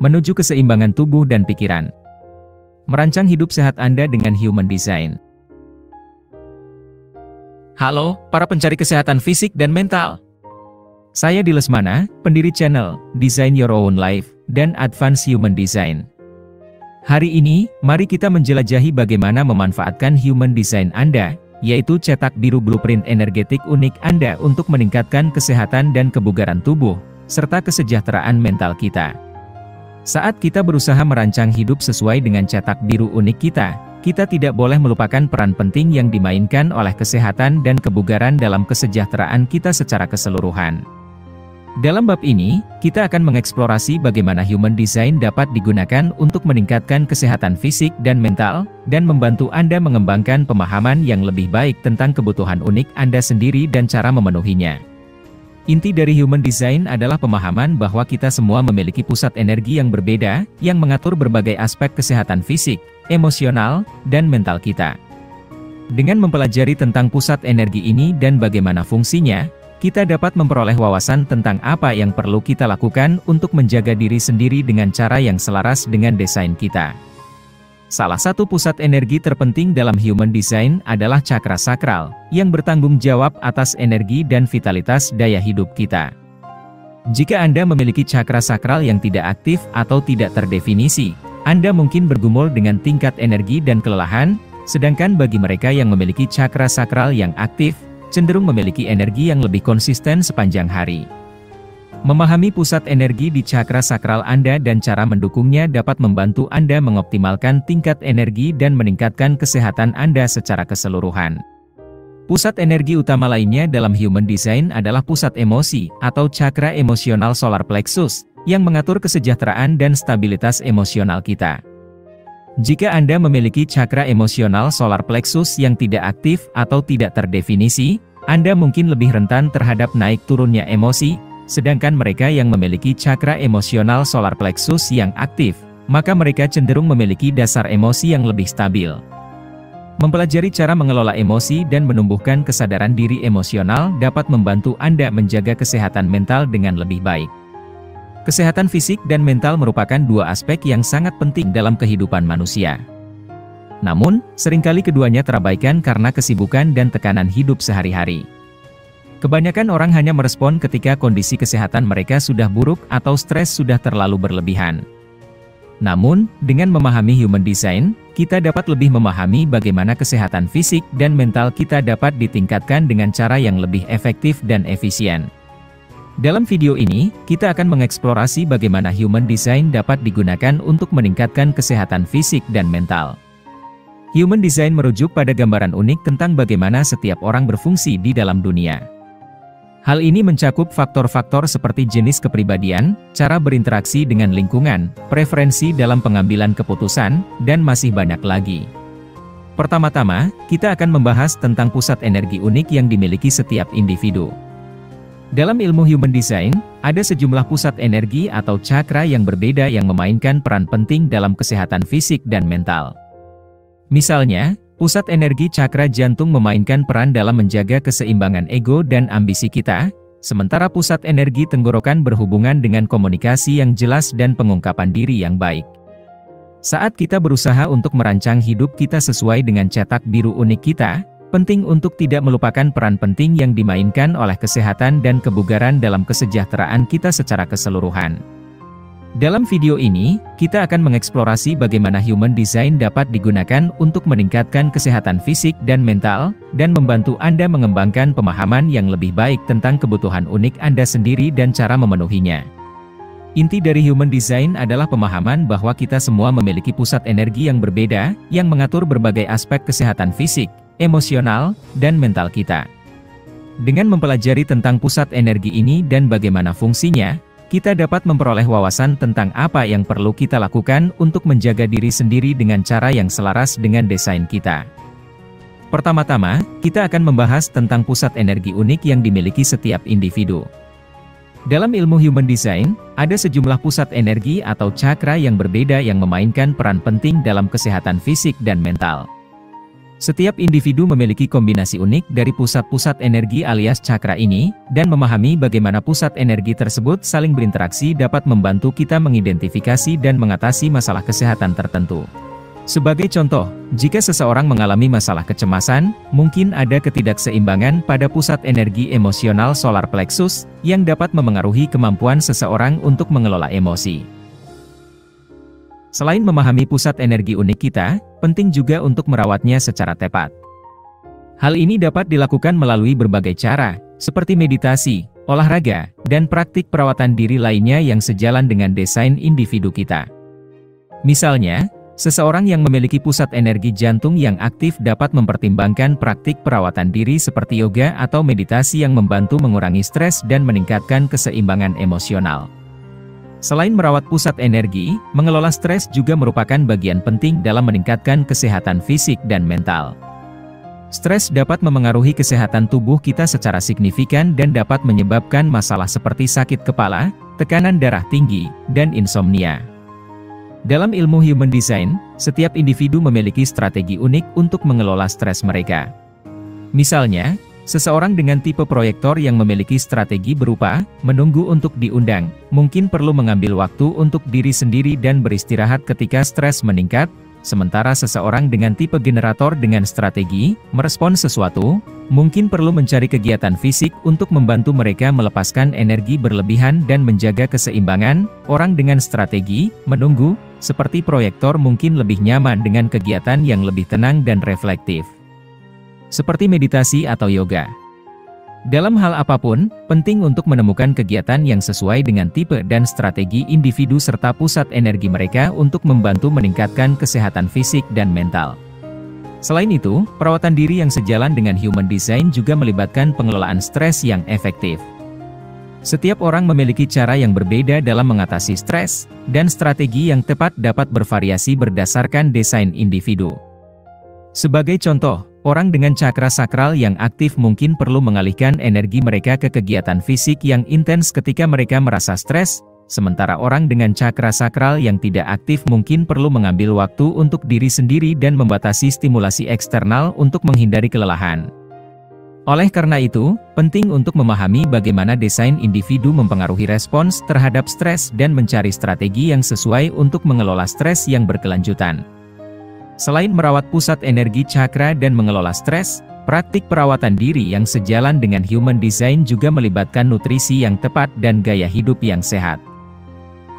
menuju keseimbangan tubuh dan pikiran. Merancang hidup sehat Anda dengan Human Design. Halo, para pencari kesehatan fisik dan mental. Saya Di Lesmana, pendiri channel Design Your Own Life dan Advance Human Design. Hari ini, mari kita menjelajahi bagaimana memanfaatkan Human Design Anda, yaitu cetak biru blueprint energetik unik Anda untuk meningkatkan kesehatan dan kebugaran tubuh, serta kesejahteraan mental kita. Saat kita berusaha merancang hidup sesuai dengan cetak biru unik kita tidak boleh melupakan peran penting yang dimainkan oleh kesehatan dan kebugaran dalam kesejahteraan kita secara keseluruhan. Dalam bab ini, kita akan mengeksplorasi bagaimana Human Design dapat digunakan untuk meningkatkan kesehatan fisik dan mental, dan membantu Anda mengembangkan pemahaman yang lebih baik tentang kebutuhan unik Anda sendiri dan cara memenuhinya. Inti dari Human Design adalah pemahaman bahwa kita semua memiliki pusat energi yang berbeda, yang mengatur berbagai aspek kesehatan fisik, emosional, dan mental kita. Dengan mempelajari tentang pusat energi ini dan bagaimana fungsinya, kita dapat memperoleh wawasan tentang apa yang perlu kita lakukan untuk menjaga diri sendiri dengan cara yang selaras dengan desain kita. Salah satu pusat energi terpenting dalam Human Design adalah cakra sakral, yang bertanggung jawab atas energi dan vitalitas daya hidup kita. Jika Anda memiliki cakra sakral yang tidak aktif atau tidak terdefinisi, Anda mungkin bergumul dengan tingkat energi dan kelelahan, sedangkan bagi mereka yang memiliki cakra sakral yang aktif, cenderung memiliki energi yang lebih konsisten sepanjang hari. Memahami pusat energi di cakra sakral Anda dan cara mendukungnya dapat membantu Anda mengoptimalkan tingkat energi dan meningkatkan kesehatan Anda secara keseluruhan. Pusat energi utama lainnya dalam Human Design adalah pusat emosi atau cakra emosional solar plexus, yang mengatur kesejahteraan dan stabilitas emosional kita. Jika Anda memiliki cakra emosional solar plexus yang tidak aktif atau tidak terdefinisi, Anda mungkin lebih rentan terhadap naik turunnya emosi, sedangkan mereka yang memiliki cakra emosional solar plexus yang aktif, maka mereka cenderung memiliki dasar emosi yang lebih stabil. Mempelajari cara mengelola emosi dan menumbuhkan kesadaran diri emosional dapat membantu Anda menjaga kesehatan mental dengan lebih baik. Kesehatan fisik dan mental merupakan dua aspek yang sangat penting dalam kehidupan manusia. Namun, seringkali keduanya terabaikan karena kesibukan dan tekanan hidup sehari-hari. Kebanyakan orang hanya merespon ketika kondisi kesehatan mereka sudah buruk atau stres sudah terlalu berlebihan. Namun, dengan memahami Human Design, kita dapat lebih memahami bagaimana kesehatan fisik dan mental kita dapat ditingkatkan dengan cara yang lebih efektif dan efisien. Dalam video ini, kita akan mengeksplorasi bagaimana Human Design dapat digunakan untuk meningkatkan kesehatan fisik dan mental. Human Design merujuk pada gambaran unik tentang bagaimana setiap orang berfungsi di dalam dunia. Hal ini mencakup faktor-faktor seperti jenis kepribadian, cara berinteraksi dengan lingkungan, preferensi dalam pengambilan keputusan, dan masih banyak lagi. Pertama-tama, kita akan membahas tentang pusat energi unik yang dimiliki setiap individu. Dalam ilmu Human Design, ada sejumlah pusat energi atau cakra yang berbeda yang memainkan peran penting dalam kesehatan fisik dan mental. Misalnya, pusat energi cakra jantung memainkan peran dalam menjaga keseimbangan ego dan ambisi kita, sementara pusat energi tenggorokan berhubungan dengan komunikasi yang jelas dan pengungkapan diri yang baik. Saat kita berusaha untuk merancang hidup kita sesuai dengan cetak biru unik kita, penting untuk tidak melupakan peran penting yang dimainkan oleh kesehatan dan kebugaran dalam kesejahteraan kita secara keseluruhan. Dalam video ini, kita akan mengeksplorasi bagaimana Human Design dapat digunakan untuk meningkatkan kesehatan fisik dan mental, dan membantu Anda mengembangkan pemahaman yang lebih baik tentang kebutuhan unik Anda sendiri dan cara memenuhinya. Inti dari Human Design adalah pemahaman bahwa kita semua memiliki pusat energi yang berbeda, yang mengatur berbagai aspek kesehatan fisik, emosional, dan mental kita. Dengan mempelajari tentang pusat energi ini dan bagaimana fungsinya, kita dapat memperoleh wawasan tentang apa yang perlu kita lakukan untuk menjaga diri sendiri dengan cara yang selaras dengan desain kita. Pertama-tama, kita akan membahas tentang pusat energi unik yang dimiliki setiap individu. Dalam ilmu Human Design, ada sejumlah pusat energi atau cakra yang berbeda yang memainkan peran penting dalam kesehatan fisik dan mental. Setiap individu memiliki kombinasi unik dari pusat-pusat energi alias cakra ini, dan memahami bagaimana pusat energi tersebut saling berinteraksi dapat membantu kita mengidentifikasi dan mengatasi masalah kesehatan tertentu. Sebagai contoh, jika seseorang mengalami masalah kecemasan, mungkin ada ketidakseimbangan pada pusat energi emosional solar plexus, yang dapat memengaruhi kemampuan seseorang untuk mengelola emosi. Selain memahami pusat energi unik kita, penting juga untuk merawatnya secara tepat. Hal ini dapat dilakukan melalui berbagai cara, seperti meditasi, olahraga, dan praktik perawatan diri lainnya yang sejalan dengan desain individu kita. Misalnya, seseorang yang memiliki pusat energi jantung yang aktif dapat mempertimbangkan praktik perawatan diri seperti yoga atau meditasi yang membantu mengurangi stres dan meningkatkan keseimbangan emosional. Selain merawat pusat energi, mengelola stres juga merupakan bagian penting dalam meningkatkan kesehatan fisik dan mental. Stres dapat memengaruhi kesehatan tubuh kita secara signifikan dan dapat menyebabkan masalah seperti sakit kepala, tekanan darah tinggi, dan insomnia. Dalam ilmu Human Design, setiap individu memiliki strategi unik untuk mengelola stres mereka. Misalnya, seseorang dengan tipe proyektor yang memiliki strategi berupa menunggu untuk diundang, mungkin perlu mengambil waktu untuk diri sendiri dan beristirahat ketika stres meningkat, sementara seseorang dengan tipe generator dengan strategi merespon sesuatu, mungkin perlu mencari kegiatan fisik untuk membantu mereka melepaskan energi berlebihan dan menjaga keseimbangan. Orang dengan strategi menunggu, seperti proyektor mungkin lebih nyaman dengan kegiatan yang lebih tenang dan reflektif, seperti meditasi atau yoga. Dalam hal apapun, penting untuk menemukan kegiatan yang sesuai dengan tipe dan strategi individu serta pusat energi mereka untuk membantu meningkatkan kesehatan fisik dan mental. Selain itu, perawatan diri yang sejalan dengan Human Design juga melibatkan pengelolaan stres yang efektif. Setiap orang memiliki cara yang berbeda dalam mengatasi stres, dan strategi yang tepat dapat bervariasi berdasarkan desain individu. Sebagai contoh, orang dengan cakra sakral yang aktif mungkin perlu mengalihkan energi mereka ke kegiatan fisik yang intens ketika mereka merasa stres, sementara orang dengan cakra sakral yang tidak aktif mungkin perlu mengambil waktu untuk diri sendiri dan membatasi stimulasi eksternal untuk menghindari kelelahan. Oleh karena itu, penting untuk memahami bagaimana desain individu mempengaruhi respons terhadap stres dan mencari strategi yang sesuai untuk mengelola stres yang berkelanjutan. Selain merawat pusat energi cakra dan mengelola stres, praktik perawatan diri yang sejalan dengan Human Design juga melibatkan nutrisi yang tepat dan gaya hidup yang sehat.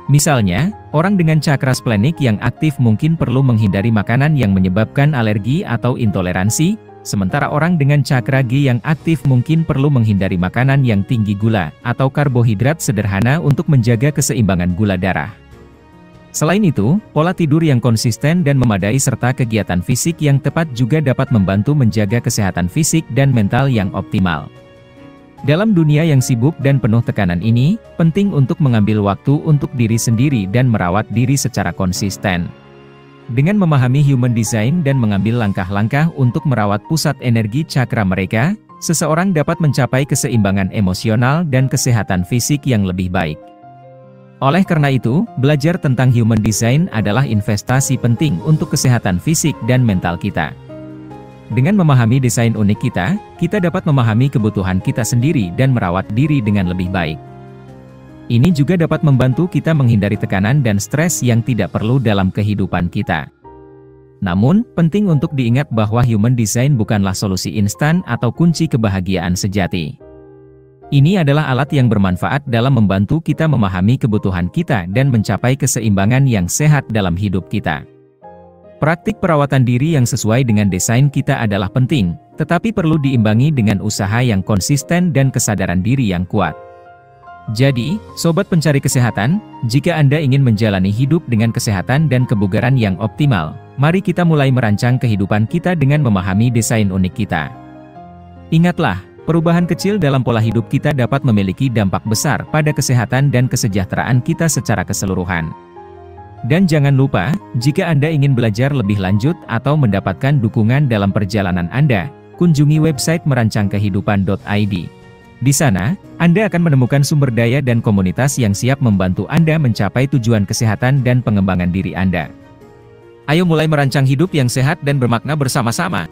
Misalnya, orang dengan cakra splenic yang aktif mungkin perlu menghindari makanan yang menyebabkan alergi atau intoleransi, sementara orang dengan cakra G yang aktif mungkin perlu menghindari makanan yang tinggi gula atau karbohidrat sederhana untuk menjaga keseimbangan gula darah. Selain itu, pola tidur yang konsisten dan memadai serta kegiatan fisik yang tepat juga dapat membantu menjaga kesehatan fisik dan mental yang optimal. Dalam dunia yang sibuk dan penuh tekanan ini, penting untuk mengambil waktu untuk diri sendiri dan merawat diri secara konsisten. Dengan memahami Human Design dan mengambil langkah-langkah untuk merawat pusat energi cakra mereka, seseorang dapat mencapai keseimbangan emosional dan kesehatan fisik yang lebih baik. Oleh karena itu, belajar tentang Human Design adalah investasi penting untuk kesehatan fisik dan mental kita. Dengan memahami desain unik kita, kita dapat memahami kebutuhan kita sendiri dan merawat diri dengan lebih baik. Ini juga dapat membantu kita menghindari tekanan dan stres yang tidak perlu dalam kehidupan kita. Namun, penting untuk diingat bahwa Human Design bukanlah solusi instan atau kunci kebahagiaan sejati. Ini adalah alat yang bermanfaat dalam membantu kita memahami kebutuhan kita dan mencapai keseimbangan yang sehat dalam hidup kita. Praktik perawatan diri yang sesuai dengan desain kita adalah penting, tetapi perlu diimbangi dengan usaha yang konsisten dan kesadaran diri yang kuat. Jadi, sobat pencari kesehatan, jika Anda ingin menjalani hidup dengan kesehatan dan kebugaran yang optimal, mari kita mulai merancang kehidupan kita dengan memahami desain unik kita. Ingatlah, perubahan kecil dalam pola hidup kita dapat memiliki dampak besar pada kesehatan dan kesejahteraan kita secara keseluruhan. Dan jangan lupa, jika Anda ingin belajar lebih lanjut atau mendapatkan dukungan dalam perjalanan Anda, kunjungi website merancangkehidupan.id. Di sana, Anda akan menemukan sumber daya dan komunitas yang siap membantu Anda mencapai tujuan kesehatan dan pengembangan diri Anda. Ayo mulai merancang hidup yang sehat dan bermakna bersama-sama.